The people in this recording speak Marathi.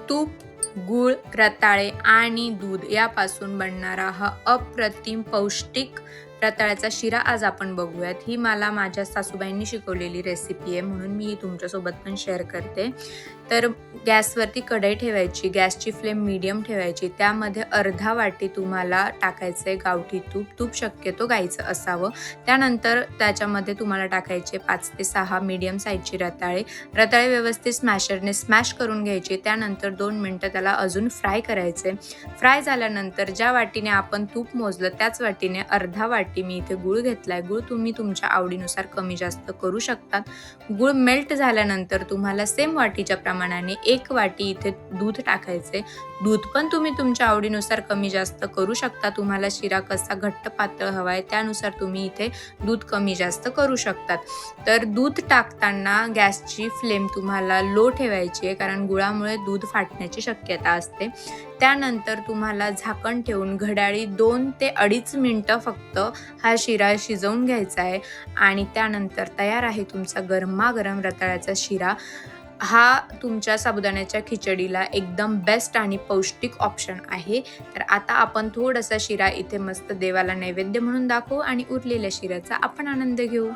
तूप, गूळ, रताळे आणि दूध यापासून बनणारा हा अप्रतिम पौष्टिक रताळ्याचा शिरा आज आपण बघूयात. ही मला माझ्या सासूबाईंनी शिकवलेली रेसिपी आहे, म्हणून मी ही तुमच्यासोबत पण शेअर करते. तर गॅसवरती कढई ठेवायची, गॅसची फ्लेम मीडियम ठेवायची. त्यामध्ये अर्धा वाटी तुम्हाला टाकायचं आहे गावठी तूप. तूप शक्यतो गाईचं असावं. त्यानंतर त्याच्यामध्ये तुम्हाला टाकायचे 5 ते 6 मीडियम साईजची रताळे. रताळे व्यवस्थित स्मॅशरने स्मॅश करून घ्यायचे. त्यानंतर 2 मिनटं त्याला अजून फ्राय करायचे. फ्राय झाल्यानंतर ज्या वाटीने आपण तूप मोजलं त्याच वाटीने अर्धा वाटी मी इथे गूळ घेतलाय. गूळ तुम्ही तुमच्या आवडीनुसार कमी जास्त करू शकता. गूळ मेल्ट झाल्यानंतर तुम्हाला सेम वाटीच्या प्रमाणाने 1 वाटी इथे दूध टाकायचे. दूध पण तुम्ही तुमच्या आवडीनुसार कमी जास्त करू शकता. तुम्हाला शिरा कसा घट्ट पातळ हवा आहे त्यानुसार तुम्ही इथे दूध कमी जास्त करू शकतात. तर दूध टाकताना गॅसची फ्लेम तुम्हाला लो ठेवायची आहे, कारण गुळामुळे दूध फाटण्याची शक्यता असते. त्यानंतर तुम्हाला झाकण ठेवून घड्याळी 2 ते 2.5 मिनटं फक्त हा शिरा शिजवून घ्यायचा आहे आणि त्यानंतर तयार आहे तुमचा गरमागरम रताळ्याचा शिरा. हा तुमच्या साबुदाण्याच्या खिचडीला एकदम बेस्ट आणि पौष्टिक ऑप्शन आहे. तर आता आपण थोडासा शिरा इथे मस्त देवाला नैवेद्य म्हणून दाखवू आणि उरलेल्या शिऱ्याचा आपण आनंद घेऊ.